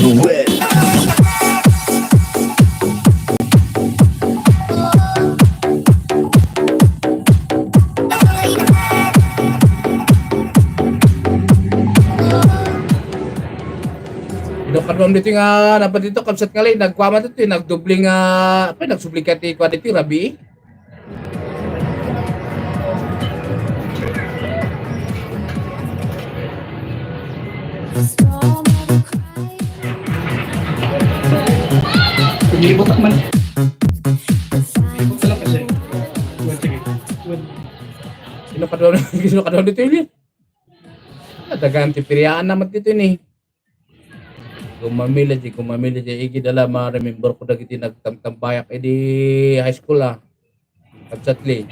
Duet. Pinapanood dito nga dapat dito kapsat kali nagkwama dito nagdubling apa nagsubli ka ti quality rabi. Kumilibot man. Wala pa siya. Sige. Pinapanood dito ini. Dagan ti piriyaan naman dito ni. Kumamila di igi dala ma-remember ko dagiti nagtamtambayak di high school kapsatli.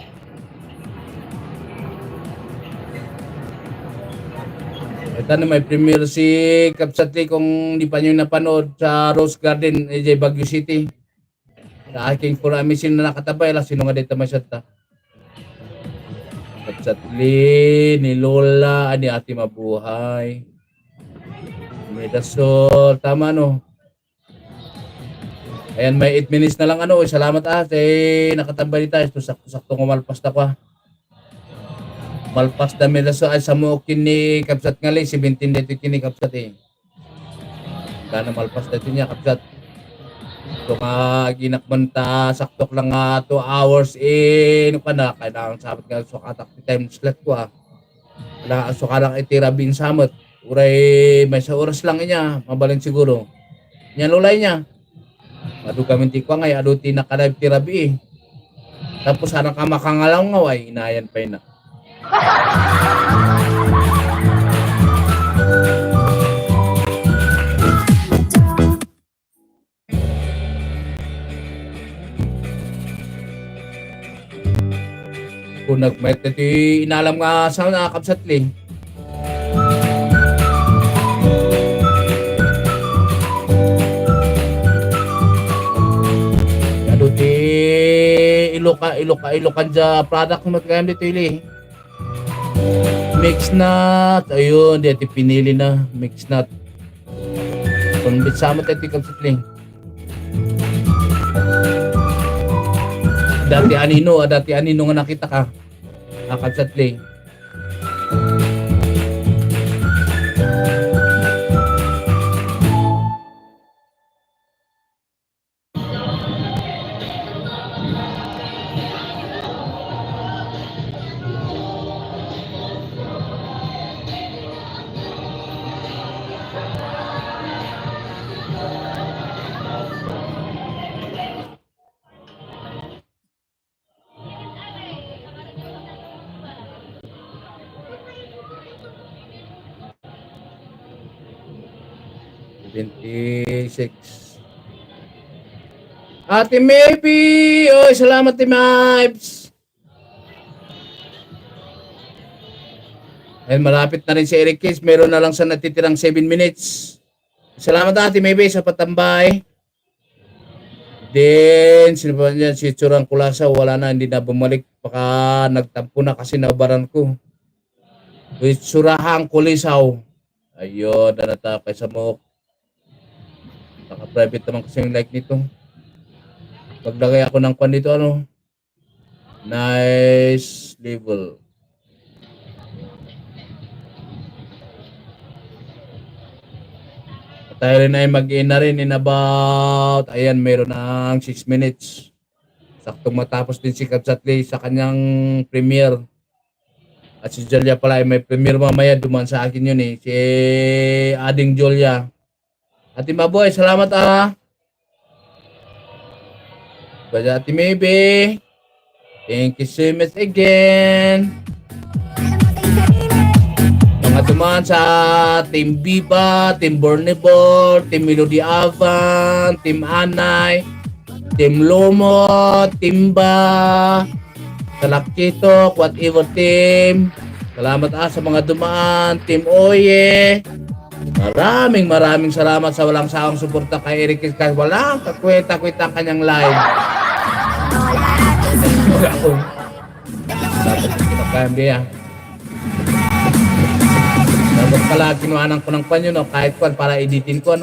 Ito na may premiere si Kapsatli kung di pa nyo napanood sa Rose Garden, AJ Baguio City. Sa aking puramisin na nakatabay, sino nga dito masyata. Kapsatli, ni Lola, ni Ate Mabuhay. May dasol, tama no. Ayan, may 8 minutes na lang salamat nakatambay tayo. Sakto kumalpas na ko Malpas dami na ay sa mo kini kapsat ngali 17 dito kini kapsat Kana malpas dito niya kapsat. So ginakman ta sakto lang 2 hours no kana kailangan sabat nga so katak time slot ko Wala so kalang itira bin samot. Uray may sa oras lang niya mabalin siguro. Nya lulay niya. Adu kami ti ko ngay adu ti nakalive tirabi Tapos ana ka makangalaw nga way inayan pa ina. Kung nagmet iti inalam nga sa kapsatli. Ano ti Ilocan ja product mo kaya dito ili. Mix nut. Ayun, dito pinili na. Mix nut. Kung bitsama tayo kapsatling. Dati anino nga nakita ka. Kapsatling. Ate Maybe! Oy, salamat Ate Mipes! Ayun, malapit na rin si Eric Case. Meron na lang sa natitirang 7 minutes. Salamat Ate Maybe sa patambay. Then, sino ba niyan? Si Churang Kulasa, wala na, hindi na bumalik. Baka nagtampo na kasi nabaran ko. With Surahang Kulisaw. Ayun, nanatapay sa mo. Naka-private naman kasi yung like nito. Paglagay ako ng pan dito, nice level. Tayo rin ay mag-in na rin in about, ayan, meron ng 6 minutes. Saktong matapos din si Kapsatli sa kanyang premiere. At si Julia pala ay may premiere mamaya, duman sa akin yun si Ading Julia. Ate Maboy, salamat Baja Ate Maybe. Thank you so much again. Mga duman sa Team Viva, Team Bornebor, Team Melody Avan, Team Anay, Team Lomo, Team Ba, Talakito, whatever team. Salamat sa mga dumaan, Team Oye. Maraming salamat sa walang sawang suporta kay Eric kahit walang kakwenta-kwenta kanyang live. Dapat kinakain niya. Dapat pala kinuhanan ko ng panyo kahit para editin ko